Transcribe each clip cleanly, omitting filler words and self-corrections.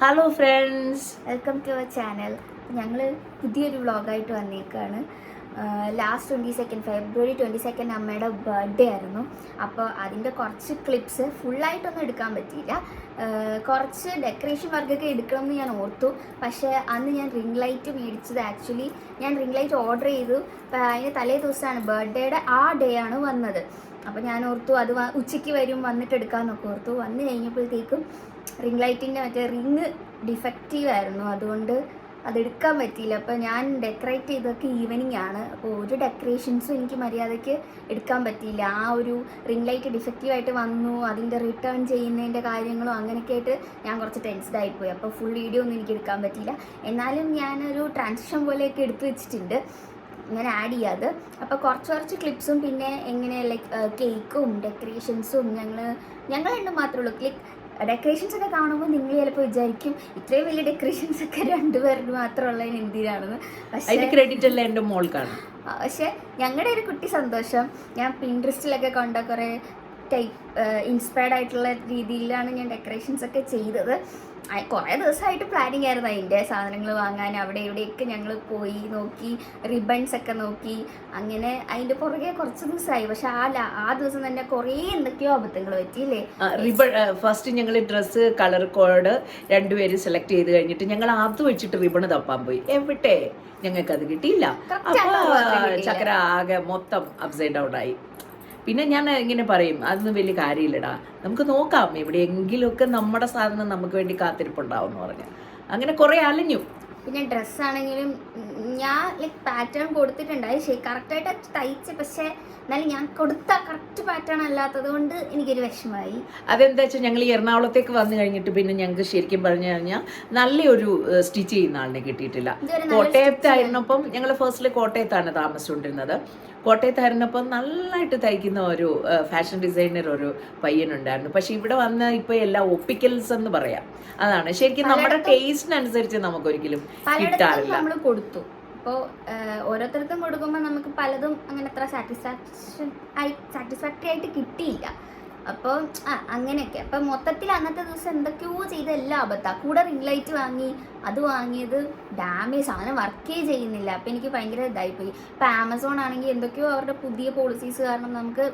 Hello friends, welcome to our channel. ഞങ്ങൾ പുതിയൊരു വ്ളോഗായിട്ട് വന്നേക്കാണ്. Last ഫെബ്രുവരി 22 അമ്മയുടെ ബർത്ത്ഡേ ആയിരുന്നു. അപ്പോൾ അതിൻ്റെ കുറച്ച് ക്ലിപ്സ് ഫുള്ളായിട്ടൊന്നും എടുക്കാൻ പറ്റിയില്ല. കുറച്ച് ഡെക്കറേഷൻ വർക്കൊക്കെ എടുക്കണമെന്ന് ഞാൻ ഓർത്തു. പക്ഷേ അന്ന് ഞാൻ റിംഗ് ലൈറ്റ് മേടിച്ചത് ഞാൻ റിംഗ് ലൈറ്റ് ഓർഡർ ചെയ്തു. അതിന് തലേ ദിവസമാണ് ബർത്ത്ഡേയുടെ ആ ഡേ ആണ് വന്നത്. അപ്പോൾ ഞാൻ ഓർത്തു അത് ഉച്ചയ്ക്ക് വരും, വന്നിട്ട് എടുക്കാമെന്നൊക്കെ ഓർത്തു. വന്നു കഴിഞ്ഞപ്പോഴത്തേക്കും റിംഗ് ലൈറ്റിൻ്റെ റിങ് ഡിഫക്റ്റീവ് ആയിരുന്നു. അതുകൊണ്ട് അതെടുക്കാൻ പറ്റിയില്ല. അപ്പോൾ ഞാൻ ഡെക്കറേറ്റ് ചെയ്തൊക്കെ ഈവനിങ് ആണ്. അപ്പോൾ ഒരു ഡെക്കറേഷൻസും എനിക്ക് മര്യാദയ്ക്ക് എടുക്കാൻ പറ്റിയില്ല. ആ ഒരു റിംഗ് ലൈറ്റ് ഡിഫക്റ്റീവായിട്ട് വന്നു, അതിൻ്റെ റിട്ടേൺ ചെയ്യുന്നതിൻ്റെ കാര്യങ്ങളും അങ്ങനെയൊക്കെ ആയിട്ട് ഞാൻ കുറച്ച് ടെൻസ്ഡ് ആയിപ്പോയി. അപ്പോൾ ഫുൾ വീഡിയോ ഒന്നും എനിക്ക് എടുക്കാൻ പറ്റിയില്ല. എന്നാലും ഞാനൊരു ട്രാൻസിഷൻ പോലെയൊക്കെ എടുത്തു വെച്ചിട്ടുണ്ട്, ഇങ്ങനെ ആഡ് ചെയ്യാതെ. അപ്പോൾ കുറച്ച് ക്ലിപ്സും പിന്നെ എങ്ങനെ കേക്കും ഡെക്കറേഷൻസും ഞങ്ങൾ രണ്ടും മാത്രമേ ഉള്ളൂ. ഡെക്കറേഷൻസ് ഒക്കെ കാണുമ്പോൾ നിങ്ങൾ ചിലപ്പോൾ വിചാരിക്കും ഇത്രയും വലിയ ഡെക്കറേഷൻസ് ഒക്കെ രണ്ടുപേർക്ക് മാത്രമുള്ളതിന് എന്തിനാണെന്ന്. പക്ഷേ ക്രെഡിറ്റ് എല്ലാം എൻ്റെ മോൾക്കാണ്. പക്ഷെ ഞങ്ങളുടെ ഒരു കുട്ടി സന്തോഷം. ഞാൻ പിൻട്രസ്റ്റിലൊക്കെ കണ്ട കുറേ ഇൻസ്പയർഡ് ആയിട്ടുള്ള രീതിയിലാണ് ഞാൻ ഡെക്കറേഷൻസ് ഒക്കെ ചെയ്തത്. കുറേ ദിവസമായിട്ട് പ്ലാനിങ് ആയിരുന്നു അതിൻ്റെ സാധനങ്ങൾ വാങ്ങാൻ. അവിടെ ഇവിടെയൊക്കെ ഞങ്ങൾ പോയി നോക്കി, റിബൺസ് ഒക്കെ നോക്കി, അങ്ങനെ അതിൻ്റെ പുറകെ കുറച്ച് ദിവസമായി. പക്ഷെ ആ ദിവസം തന്നെ കുറേ എന്തൊക്കെയോ അബദ്ധങ്ങൾ പറ്റിയില്ലേ. റിബൺ ഫസ്റ്റ് ഞങ്ങൾ ഡ്രസ്സ് കളർ കോഡ് രണ്ടുപേരും സെലക്ട് ചെയ്ത് കഴിഞ്ഞിട്ട് ഞങ്ങൾ അത് വെച്ചിട്ട് റിബൺ തപ്പാൻ പോയി. എവിടെ ഞങ്ങൾക്കത് കിട്ടിയില്ല. അപ്പോൾ ചക്ര ആകെ മൊത്തം അപ്സൈഡ് ഡൗൺ ആയി. പിന്നെ ഞാൻ ഇങ്ങനെ പറയും, അതൊന്നും വലിയ കാര്യമില്ലടാ, നമുക്ക് നോക്കാം, എവിടെയെങ്കിലുമൊക്കെ നമ്മുടെ സാധനം നമുക്ക് വേണ്ടി കാത്തിരിപ്പുണ്ടാവും എന്ന് പറഞ്ഞു. അങ്ങനെ കുറേ അലഞ്ഞു. പിന്നെ ഡ്രസ്സാണെങ്കിലും ഞാൻ പാറ്റേൺ കൊടുത്തിട്ടുണ്ടായി, കറക്റ്റായിട്ട് തയ്ച്ച്. പക്ഷേ എന്നാലും ഞാൻ കൊടുത്ത കറക്റ്റ് പാറ്റേൺ അല്ലാത്തത് കൊണ്ട് എനിക്കൊരു വിഷമമായി. അതെന്താ വെച്ചാൽ ഞങ്ങൾ ഈ എറണാകുളത്തേക്ക് വന്നു കഴിഞ്ഞിട്ട് പിന്നെ ഞങ്ങൾക്ക് ശരിക്കും പറഞ്ഞു കഴിഞ്ഞാൽ നല്ലൊരു സ്റ്റിച്ച് ചെയ്യുന്ന ആളിനെ കിട്ടിയിട്ടില്ല. കോട്ടയത്തായിരുന്നപ്പം ഞങ്ങൾ ഫസ്റ്റിൽ കോട്ടയത്താണ് താമസിച്ചുകൊണ്ടിരുന്നത്. കോട്ടയത്തായിരുന്നപ്പം നല്ലതായിട്ട് തയ്ക്കുന്ന ഒരു ഫാഷൻ ഡിസൈനർ ഒരു പയ്യനുണ്ടായിരുന്നു. പക്ഷെ ഇവിടെ വന്ന് ഇപ്പോൾ എല്ലാം ഒപ്പിക്കൽസ് എന്ന് പറയാം. അതാണ് ശരിക്കും നമ്മുടെ ടേസ്റ്റിനനുസരിച്ച് നമുക്കൊരിക്കലും കിട്ടാറില്ല. നമ്മൾ കൊടുത്തു. അപ്പോൾ ഓരോരുത്തർക്കും കൊടുക്കുമ്പോൾ നമുക്ക് പലതും അങ്ങനെ അത്ര സാറ്റിസ്ഫാക്ടറി ആയിട്ട് കിട്ടിയില്ല. അപ്പോൾ അങ്ങനെയൊക്കെ. അപ്പം മൊത്തത്തിൽ അന്നത്തെ ദിവസം എന്തൊക്കെയോ ചെയ്ത എല്ലാ അബദ്ധമാണ്. കൂടെ റിംഗ് ലൈറ്റ് വാങ്ങി, അത് വാങ്ങിയത് ഡാമേജ്, സാധനം വർക്കേ ചെയ്യുന്നില്ല. അപ്പോൾ എനിക്ക് ഭയങ്കര ഇതായിപ്പോയി. ഇപ്പോൾ ആമസോൺ ആണെങ്കിൽ എന്തൊക്കെയോ അവരുടെ പുതിയ പോളിസീസ് കാരണം നമുക്ക്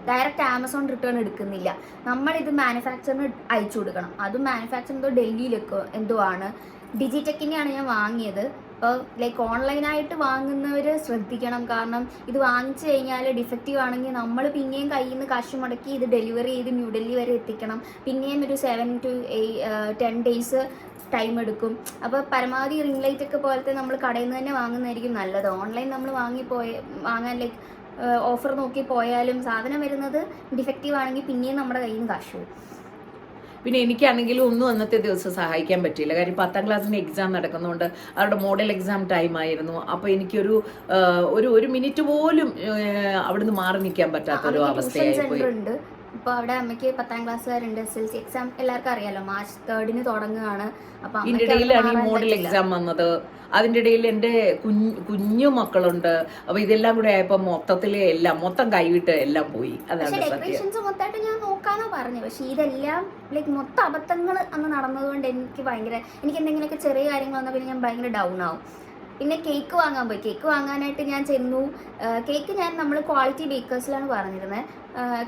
ഡയറക്റ്റ് ആമസോൺ റിട്ടേൺ എടുക്കുന്നില്ല. നമ്മളിത് മാനുഫാക്ചറിന് അയച്ചു കൊടുക്കണം. അതും മാനുഫാക്ചർ എന്തോ ഡൽഹിയിലൊക്കെ എന്തോ ആണ്. ഡിജിടെക്കിനെയാണ് ഞാൻ വാങ്ങിയത്. അപ്പോൾ ഓൺലൈനായിട്ട് വാങ്ങുന്നവർ ശ്രദ്ധിക്കണം. കാരണം ഇത് വാങ്ങിച്ചു കഴിഞ്ഞാൽ ഡിഫക്റ്റീവ് ആണെങ്കിൽ നമ്മൾ പിന്നെയും കയ്യിൽ നിന്ന് കാശ് മുടക്കി ഇത് ഡെലിവറി ചെയ്ത് ന്യൂഡൽഹി വരെ എത്തിക്കണം. പിന്നെയും ഒരു 7 to 10 days ടൈം എടുക്കും. അപ്പോൾ പരമാവധി റിംഗ് ലൈറ്റ് ഒക്കെ പോലത്തെ നമ്മൾ കടയിൽ നിന്ന് തന്നെ വാങ്ങുന്നതായിരിക്കും നല്ലത്. ഓൺലൈൻ നമ്മൾ വാങ്ങാൻ ഓഫർ നോക്കി പോയാലും സാധനം വരുന്നത് ഡിഫക്റ്റീവ് ആണെങ്കിൽ പിന്നെയും നമ്മുടെ കയ്യിൽ നിന്ന് കാശ് പോകും. പിന്നെ എനിക്കാണെങ്കിലും ഒന്നും അന്നത്തെ ദിവസം സഹായിക്കാൻ പറ്റിയില്ല. കാര്യം 10ാം ക്ലാസ്സിന് എക്സാം നടക്കുന്നതുകൊണ്ട് അവരുടെ മോഡൽ എക്സാം ടൈം ആയിരുന്നു. അപ്പോൾ എനിക്കൊരു ഒരു മിനിറ്റ് പോലും അവിടുന്ന് മാറി നിൽക്കാൻ പറ്റാത്തൊരു അവസ്ഥയായി. ഇപ്പോൾ അവിടെ അമ്മയ്ക്ക് 10ാം ക്ലാസ്സുകാരുണ്ട്. SLC എക്സാം എല്ലാവർക്കും അറിയാലോ, March 3 തുടങ്ങുകയാണ്. അപ്പോൾ ഇതിൻ്റെ ഇടയിലാണ് ഈ മോഡൽ എക്സാം വന്നത്. അതിൻ്റെ ഇടയിൽ എൻ്റെ കുഞ്ഞു മക്കളുണ്ട്. അപ്പോൾ ഇതെല്ലാം കൂടെ ആയപ്പോൾ മൊത്തം കൈവിട്ട് എല്ലാം പോയി. അതാണ് ഡെക്കറേഷൻസ് മൊത്തമായിട്ട് ഞാൻ നോക്കാനോ പറഞ്ഞു. പക്ഷേ ഇതെല്ലാം മൊത്തം അബദ്ധങ്ങൾ അന്ന് നടന്നതുകൊണ്ട് എനിക്ക് എന്തെങ്കിലുമൊക്കെ ചെറിയ കാര്യങ്ങൾ വന്നാൽ പിന്നെ ഞാൻ ഭയങ്കര ഡൗൺ ആവും. പിന്നെ കേക്ക് വാങ്ങാൻ പോയി. കേക്ക് വാങ്ങാനായിട്ട് ഞാൻ ചെന്നു. കേക്ക് നമ്മൾ ക്വാളിറ്റി ബേക്കേഴ്സിലാണ് പറഞ്ഞിരുന്നത്.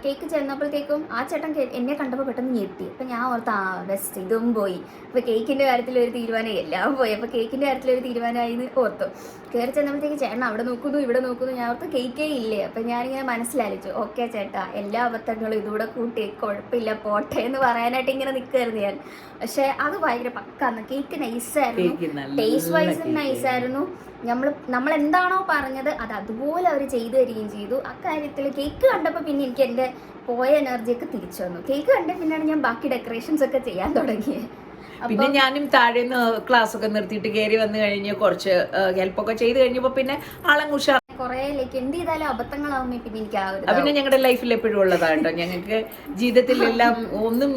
കേക്ക് ചെന്നപ്പോഴത്തേക്കും ആ ചേട്ടൻ എന്നെ കണ്ടപ്പോൾ പെട്ടെന്ന് ഞെട്ടി. അപ്പം ഞാൻ ഓർത്ത് ബെസ്റ്റ്, ഇതും പോയി. അപ്പോൾ കേക്കിൻ്റെ കാര്യത്തിൽ ഒരു തീരുമാനം എല്ലാം പോയി. അപ്പോൾ കേക്കിൻ്റെ കാര്യത്തിൽ ഒരു തീരുമാനമായി എന്ന് ഓർത്തു. കയറി ചെന്നപ്പോഴത്തേക്ക് ചേട്ടൻ അവിടെ നോക്കുന്നു ഇവിടെ നോക്കുന്നു. ഞാൻ ഓർത്ത് കേക്കേ ഇല്ലേ. അപ്പം ഞാനിങ്ങനെ മനസ്സിലാലിച്ചു, ഓക്കെ ചേട്ടാ, എല്ലാ അബദ്ധങ്ങളും ഇതുകൂടെ കൂട്ടി കുഴപ്പമില്ല പോട്ടെ എന്ന് പറയാനായിട്ട് ഇങ്ങനെ നിൽക്കുമായിരുന്നു ഞാൻ. പക്ഷേ അത് ഭയങ്കര പക്കാന്ന്. Cake നൈസായിരുന്നു, taste വൈസും നൈസായിരുന്നു. നമ്മൾ എന്താണോ പറഞ്ഞത് അത് അതുപോലെ അവർ ചെയ്തു തരികയും ചെയ്തു. അക്കാര്യത്തിൽ കേക്ക് കണ്ടപ്പോൾ പിന്നെ എനിക്ക് എൻ്റെ പോയ എനർജിയൊക്കെ തിരിച്ചു വന്നു. കേക്ക് കണ്ട പിന്നെയാണ് ഞാൻ ബാക്കി ഡെക്കറേഷൻസ് ഒക്കെ ചെയ്യാൻ തുടങ്ങിയത്. പിന്നെ ഞാനും താഴേന്ന് ക്ലാസ് ഒക്കെ നിർത്തിയിട്ട് കയറി വന്നു കഴിഞ്ഞ് കുറച്ച് ഹെൽപ്പൊക്കെ ചെയ്ത് കഴിഞ്ഞപ്പോൾ പിന്നെ ആളങ്ങ് ഉഷാർ. കുറെ ലൈക്ക് എന്ത് ചെയ്താലും അബദ്ധങ്ങളാവുമ്പോ പിന്നെ എനിക്ക് ആ ഒരു പിന്നെ ഞങ്ങളുടെ ലൈഫിൽ എപ്പോഴും ഉള്ളതാട്ടോ. ഞങ്ങൾക്ക് ജീവിതത്തിലെല്ലാം ഒന്നും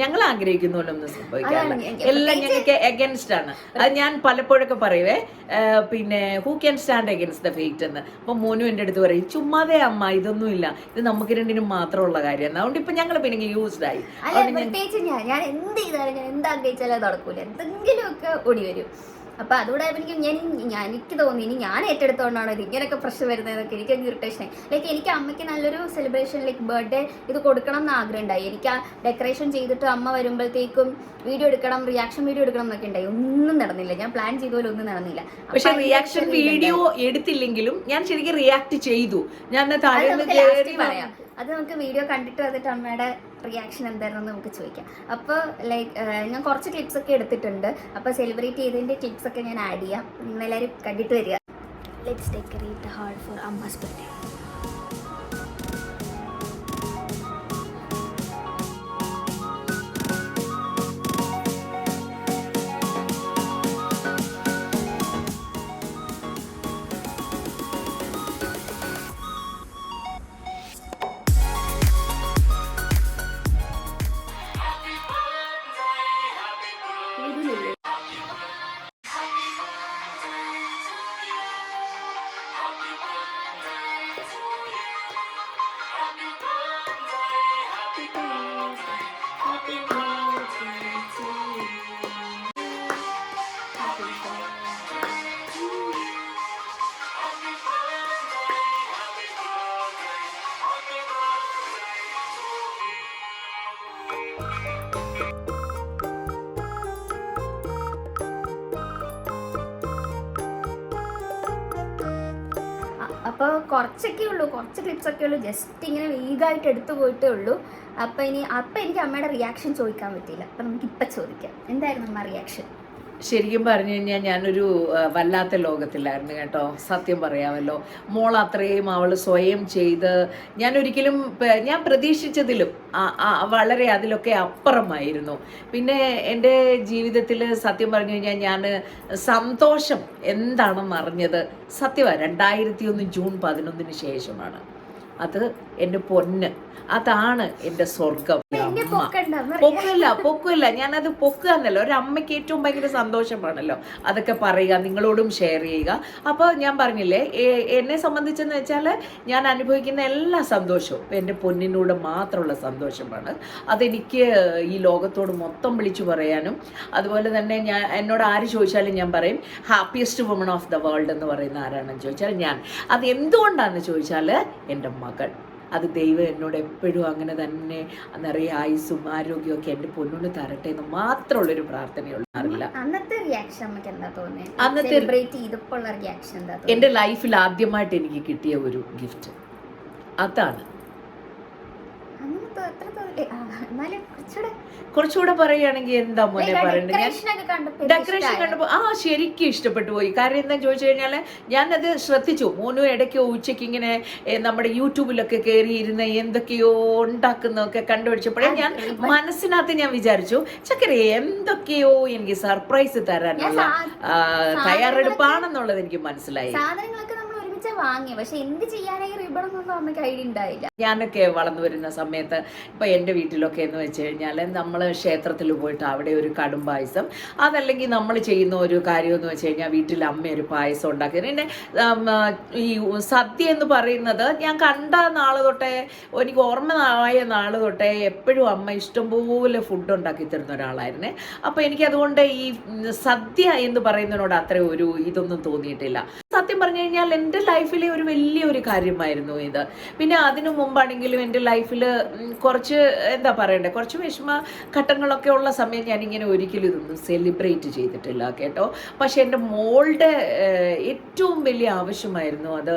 ഞങ്ങൾ ആഗ്രഹിക്കുന്ന പോലെ ഒന്നും സംഭവിക്കാറില്ല. എല്ലാം ഞങ്ങൾക്ക് എഗൻസ്റ്റ് ആണ്. അത് ഞാൻ പലപ്പോഴൊക്കെ പറയുവേ, പിന്നെ who can stand against the fate എന്ന്. അപ്പൊ മോനും എൻ്റെ അടുത്ത് പറയും, ചുമ്മാതെ അമ്മ, ഇതൊന്നുമില്ല, ഇത് നമുക്ക് രണ്ടിനും മാത്രമുള്ള കാര്യമാണ്. അതുകൊണ്ട് ഇപ്പൊ ഞങ്ങൾ പിന്നെ യൂസ്ഡ് ആയി. പ്രത്യേകിച്ച് ഞാൻ എന്ത് ചെയ്താലും, ഞാൻ എന്താഗ്രഹിച്ചാലും അത് നടക്കൂല, എന്തെങ്കിലുമൊക്കെ ഓടി വരും. അപ്പൊ അതുകൂടെ എനിക്ക് തോന്നി ഇനി ഞാൻ ഏറ്റെടുത്തോണ്ടാണോ ഇത് ഇങ്ങനെയൊക്കെ പ്രശ്നം വരുന്നതൊക്കെ എനിക്ക് ഇറിറ്റേഷൻ. ലൈക്ക് എനിക്ക് അമ്മയ്ക്ക് നല്ലൊരു സെലിബ്രേഷൻ, ലൈക്ക് ബർത്ത്ഡേ ഇത് കൊടുക്കണം എന്ന് ആഗ്രഹം ഉണ്ടായി. എനിക്ക് ആ ഡെക്കറേഷൻ ചെയ്തിട്ട് അമ്മ വരുമ്പോഴത്തേക്കും വീഡിയോ എടുക്കണം, റിയാക്ഷൻ വീഡിയോ എടുക്കണം എന്നൊക്കെ ഉണ്ടായി. ഒന്നും നടന്നില്ല. ഞാൻ പ്ലാൻ ചെയ്ത പോലെ ഒന്നും നടന്നില്ല. പക്ഷെ റിയാക്ഷൻ വീഡിയോ എടുത്തില്ലെങ്കിലും ഞാൻ ശരിക്കും റിയാക്ട് ചെയ്തു. ഞാൻ പറയാം, അത് നമുക്ക് വീഡിയോ കണ്ടിട്ട് വന്നിട്ട് അമ്മയുടെ റിയാക്ഷൻ എന്തായിരുന്നു നമുക്ക് ചോദിക്കാം. അപ്പോൾ ലൈക്ക് ഞാൻ കുറച്ച് ക്ലിപ്സ് ഒക്കെ എടുത്തിട്ടുണ്ട്. അപ്പോൾ സെലിബ്രേറ്റ് ചെയ്തതിൻ്റെ ക്ലിപ്സ് ഒക്കെ ഞാൻ ആഡ് ചെയ്യാം, നിങ്ങളെല്ലാവരും കണ്ടിട്ട് വരിക. Let's decorate the heart four Amma's birthday. അപ്പോൾ കുറച്ചൊക്കെ ഉള്ളൂ, കുറച്ച് ക്ലിപ്സൊക്കെ ഉള്ളൂ, ജസ്റ്റ് ഇങ്ങനെ വേഗമായിട്ട് എടുത്തു പോയിട്ടേ ഉള്ളൂ. അപ്പം എനിക്ക് അമ്മയുടെ റിയാക്ഷൻ ചോദിക്കാൻ പറ്റിയില്ല. അപ്പം നമുക്കിപ്പം ചോദിക്കാം, എന്തായിരുന്നു അമ്മ റിയാക്ഷൻ? ശരിക്കും പറഞ്ഞു കഴിഞ്ഞാൽ ഞാനൊരു വല്ലാത്ത ലോകത്തിലായിരുന്നു കേട്ടോ, സത്യം പറയാമല്ലോ. മോൾ അത്രയും അവൾ സ്വയം ചെയ്ത് ഞാൻ പ്രതീക്ഷിച്ചതിലും വളരെ അതിലൊക്കെ അപ്പുറമായിരുന്നു. പിന്നെ എൻ്റെ ജീവിതത്തിൽ സത്യം പറഞ്ഞു കഴിഞ്ഞാൽ ഞാൻ സന്തോഷം എന്താണെന്ന് അറിഞ്ഞത് സത്യമാണ് 2001 ജൂൺ 11 ശേഷമാണ്. അത് എൻ്റെ പൊന്ന്, അതാണ് എൻ്റെ സ്വർഗം. പൊക്കില്ല, ഞാനത് പൊക്കുക എന്നല്ല, ഒരമ്മയ്ക്ക് ഏറ്റവും ഭയങ്കര സന്തോഷമാണല്ലോ അതൊക്കെ പറയുക, നിങ്ങളോടും ഷെയർ ചെയ്യുക. അപ്പോൾ ഞാൻ പറഞ്ഞില്ലേ, എന്നെ സംബന്ധിച്ചെന്ന് വെച്ചാൽ ഞാൻ അനുഭവിക്കുന്ന എല്ലാ സന്തോഷവും എൻ്റെ പൊന്നിനൂടെ മാത്രമുള്ള സന്തോഷമാണ്. അതെനിക്ക് ഈ ലോകത്തോട് മൊത്തം വിളിച്ചു പറയാനും, അതുപോലെ തന്നെ എന്നോട് ആര് ചോദിച്ചാലും ഞാൻ പറയും happiest woman of the world എന്ന് പറയുന്ന ആരാണെന്ന് ചോദിച്ചാൽ ഞാൻ. അത് എന്തുകൊണ്ടാണെന്ന് ചോദിച്ചാൽ എൻ്റെ മകൾ. അത് ദൈവം എന്നോട് എപ്പോഴും അങ്ങനെ തന്നെ നിറയെ ആയുസ്സും ആരോഗ്യമൊക്കെ എൻ്റെ പൊന്നോട് തരട്ടെ എന്ന് മാത്രമുള്ളൊരു പ്രാർത്ഥനയുള്ളൂ. അറിയില്ല എൻ്റെ ലൈഫിൽ ആദ്യമായിട്ട് എനിക്ക് കിട്ടിയ ഒരു ഗിഫ്റ്റ് അതാണ്. കുറച്ചുകൂടെ പറയുകയാണെങ്കിൽ എന്താ മോനെ പറയണ്ടത്, ഞാൻ ഡെക്കറേഷൻ കണ്ടപ്പോൾ ശരിക്കും ഇഷ്ടപ്പെട്ടു പോയി. കാരണം എന്താ ചോദിച്ചു കഴിഞ്ഞാൽ ഞാനത് ശ്രദ്ധിച്ചു. മോനും ഇടയ്ക്ക് ഉച്ചയ്ക്ക് ഇങ്ങനെ നമ്മുടെ യൂട്യൂബിലൊക്കെ കയറിയിരുന്ന എന്തൊക്കെയോ ഉണ്ടാക്കുന്നതൊക്കെ കണ്ടുപിടിച്ചപ്പോഴേ ഞാൻ മനസ്സിനകത്ത് ഞാൻ വിചാരിച്ചു ചക്കര എന്തൊക്കെയോ എനിക്ക് സർപ്രൈസ് തരാനുള്ള തയ്യാറെടുപ്പാണെന്നുള്ളത് എനിക്ക് മനസ്സിലായി. വാങ്ങി, പക്ഷെ എന്ത് ചെയ്യാനായി റിബണൊന്നും അമ്മയ്ക്ക് ഐഡിയ ഉണ്ടായില്ല. ഞാനൊക്കെ വളർന്നു വരുന്ന സമയത്ത് ഇപ്പൊ എൻ്റെ വീട്ടിലൊക്കെ എന്ന് വെച്ച് കഴിഞ്ഞാൽ നമ്മൾ ക്ഷേത്രത്തിൽ പോയിട്ട് അവിടെ ഒരു കടും പായസം, അതല്ലെങ്കിൽ നമ്മൾ ചെയ്യുന്ന ഒരു കാര്യം എന്ന് വെച്ച് കഴിഞ്ഞാൽ വീട്ടിൽ അമ്മ ഒരു പായസം ഉണ്ടാക്കി. പിന്നെ ഈ സദ്യ എന്ന് പറയുന്നത് ഞാൻ കണ്ട നാള് തൊട്ടേ, എനിക്ക് ഓർമ്മയായ നാള് തൊട്ടേ എപ്പോഴും അമ്മ ഇഷ്ടംപോലെ ഫുഡ് ഉണ്ടാക്കി തരുന്ന ഒരാളായിരുന്നേ. അപ്പോൾ എനിക്കതുകൊണ്ട് ഈ സദ്യ എന്ന് പറയുന്നതിനോട് അത്ര ഒരു ഇതൊന്നും തോന്നിയിട്ടില്ല. സത്യം പറഞ്ഞു കഴിഞ്ഞാൽ എൻ്റെ ലൈഫിലെ ഒരു വലിയൊരു കാര്യമായിരുന്നു ഇത്. പിന്നെ അതിനു മുമ്പാണെങ്കിലും എൻ്റെ ലൈഫിൽ കുറച്ച് എന്താ പറയണ്ടേ, കുറച്ച് വിഷമ ഘട്ടങ്ങളൊക്കെ ഉള്ള സമയം ഞാനിങ്ങനെ ഒരിക്കലും ഇതൊന്നും സെലിബ്രേറ്റ് ചെയ്തിട്ടില്ല കേട്ടോ. പക്ഷെ എൻ്റെ മോളുടെ ഏറ്റവും വലിയ ആവശ്യമായിരുന്നു അത്.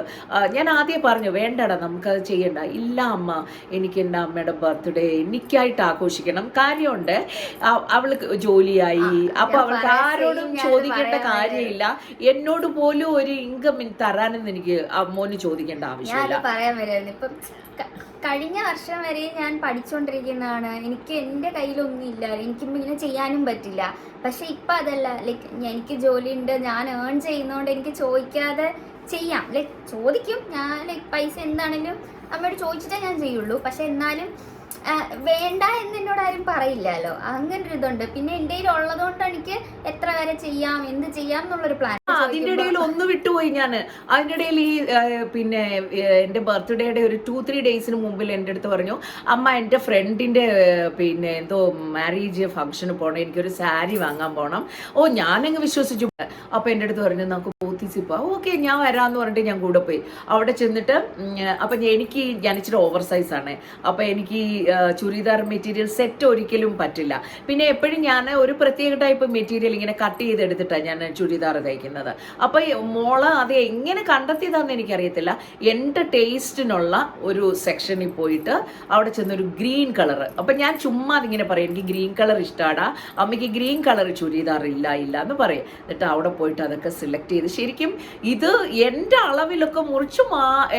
ഞാൻ ആദ്യം പറഞ്ഞു വേണ്ടടാ നമുക്കത് ചെയ്യണ്ട. ഇല്ല അമ്മ, എനിക്ക് എൻ്റെ അമ്മയുടെ ബർത്ത്ഡേ എനിക്കായിട്ട് ആഘോഷിക്കണം. കാര്യമുണ്ട്, അവൾക്ക് ജോലിയായി, അപ്പോൾ അവൾക്ക് ആരോടും ചോദിക്കേണ്ട കാര്യമില്ല. എന്നോട് പോലും ഒരു ഇൻകം തരാനെന്ന് എനിക്ക് മോന് ചോദിക്കേണ്ട ആവശ്യമില്ല. പറയാൻ വരുമായിരുന്നു. ഇപ്പം കഴിഞ്ഞ വർഷം വരെ ഞാൻ പഠിച്ചുകൊണ്ടിരിക്കുന്നതാണ്, എനിക്ക് എൻ്റെ കയ്യിലൊന്നും ഇല്ല, എനിക്കിപ്പോൾ ഇങ്ങനെ ചെയ്യാനും പറ്റില്ല. പക്ഷെ ഇപ്പം അതല്ല, ലൈക്ക് എനിക്ക് ജോലിയുണ്ട്, ഞാൻ ഏൺ ചെയ്യുന്നതുകൊണ്ട് എനിക്ക് ചോദിക്കാതെ ചെയ്യാം. ലൈക്ക് ചോദിക്കും ഞാൻ, ലൈക്ക് പൈസ എന്താണെങ്കിലും അമ്മയോട് ചോദിച്ചിട്ടേ ഞാൻ ചെയ്യുള്ളൂ. പക്ഷെ എന്നാലും വേണ്ട എന്ന് എന്നോട് ആരും പറയില്ലല്ലോ, അങ്ങനെ ഒരു ഇതുണ്ട്. പിന്നെ എൻ്റെ കയ്യിൽ ഉള്ളതുകൊണ്ട് എനിക്ക് എത്ര വരെ ചെയ്യാം, എന്ത് ചെയ്യാം എന്നുള്ളൊരു പ്ലാൻ. അതിന്റെ ഇടയിൽ ഒന്ന് വിട്ടുപോയി ഞാൻ. അതിന്റെ ഇടയിൽ ഈ പിന്നെ എൻ്റെ ബർത്ത്ഡേയുടെ ഒരു 2-3 ഡേയ്സിന് മുമ്പിൽ എൻ്റെ അടുത്ത് പറഞ്ഞു, അമ്മ എൻ്റെ ഫ്രണ്ടിന്റെ പിന്നെ എന്തോ മാരേജ് ഫംഗ്ഷന് പോകണം, എനിക്കൊരു സാരി വാങ്ങാൻ പോകണം. ഓ ഞാനങ്ങ് വിശ്വസിച്ചു. അപ്പൊ എൻ്റെ അടുത്ത് പറഞ്ഞു നമുക്ക് പോത്തീസിപ്പോ ഓക്കെ ഞാൻ വരാമെന്ന് പറഞ്ഞിട്ട് ഞാൻ കൂടെ പോയി. അവിടെ ചെന്നിട്ട് അപ്പം ഞാൻ ഇച്ചിരി ഓവർ സൈസ് ആണ്. അപ്പം എനിക്ക് ചുരിദാർ മെറ്റീരിയൽ സെറ്റ് ഒരിക്കലും പറ്റില്ല. പിന്നെ എപ്പോഴും ഞാൻ ഒരു പ്രത്യേക ടൈപ്പ് മെറ്റീരിയൽ ഇങ്ങനെ കട്ട് ചെയ്തെടുത്തിട്ടാണ് ഞാൻ ചുരിദാർ തയ്ക്കുന്നത്. അപ്പം മോള് അത് എങ്ങനെ കണ്ടെത്തിയതാണെന്ന് എനിക്കറിയത്തില്ല. എൻ്റെ ടേസ്റ്റിനുള്ള ഒരു സെക്ഷനിൽ പോയിട്ട് അവിടെ ചെന്നൊരു ഗ്രീൻ കളർ. അപ്പം ഞാൻ ചുമ്മാ അതിങ്ങനെ പറയും, എനിക്ക് ഗ്രീൻ കളർ ഇഷ്ടമാടാ, അമ്മയ്ക്ക് ഗ്രീൻ കളർ ചുരിദാർ ഇല്ല എന്ന് പറയും. എന്നിട്ട് അവിടെ പോയിട്ട് അതൊക്കെ സെലക്ട് ചെയ്ത് ശരിക്കും ഇത് എൻ്റെ അളവിലൊക്കെ മുറിച്ച്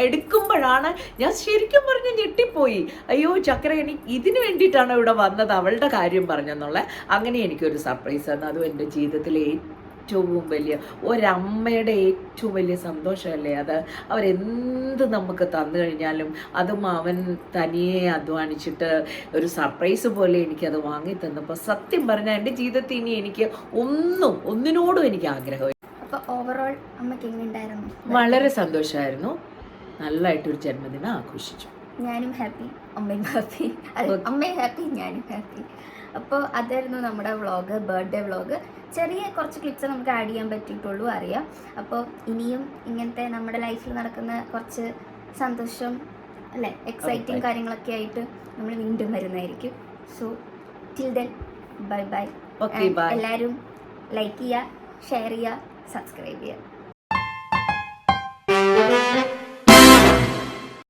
എടുക്കുമ്പോഴാണ് ഞാൻ ശരിക്കും പറഞ്ഞ് ഞെട്ടിപ്പോയി. അയ്യോ ചക്കര എനിക്ക് ഇതിന് വേണ്ടിയിട്ടാണ് ഇവിടെ വന്നത്, അവളുടെ കാര്യം പറഞ്ഞെന്നുള്ള. അങ്ങനെ എനിക്കൊരു സർപ്രൈസ് ആണ്. അതും എൻ്റെ ജീവിതത്തിലെ ഏറ്റവും വലിയ ഒരമ്മയുടെ ഏറ്റവും വലിയ സന്തോഷമല്ലേ അത്. അവരെന്ത് നമുക്ക് തന്നു കഴിഞ്ഞാലും അതും അവൻ തനിയെ അധ്വാനിച്ചിട്ട് ഒരു സർപ്രൈസ് പോലെ എനിക്കത് വാങ്ങി തന്നപ്പോൾ സത്യം പറഞ്ഞാൽ എൻ്റെ ജീവിതത്തിൽ ഇനി എനിക്ക് ഒന്നിനോടും എനിക്ക് ആഗ്രഹം. അപ്പോൾ ഓവറോൾ അമ്മയ്ക്ക് എങ്ങനെയുണ്ടായിരുന്നു? വളരെ സന്തോഷമായിരുന്നു. നല്ലതായിട്ടൊരു ജന്മദിനം ആഘോഷിച്ചു. ഞാനും ഹാപ്പി, അമ്മയും ഹാപ്പി. അമ്മയും ഹാപ്പി, ഞാനും ഹാപ്പി. അപ്പോൾ അതായിരുന്നു നമ്മുടെ വ്ളോഗ്, ബർത്ത്ഡേ വ്ളോഗ്. ചെറിയ കുറച്ച് ക്ലിപ്സ് നമുക്ക് ആഡ് ചെയ്യാൻ പറ്റിയിട്ടുള്ളൂ, അറിയാം. അപ്പോൾ ഇനിയും ഇങ്ങനത്തെ നമ്മുടെ ലൈഫിൽ നടക്കുന്ന കുറച്ച് സന്തോഷം അല്ലേ, എക്സൈറ്റിംഗ് കാര്യങ്ങളൊക്കെ ആയിട്ട് നമ്മൾ വീണ്ടും വരുന്നതായിരിക്കും. So till then bye bye. എല്ലാവരും ലൈക്ക് ചെയ്യുക, ഷെയർ ചെയ്യുക, സബ്സ്ക്രൈബ് ചെയ്യുക.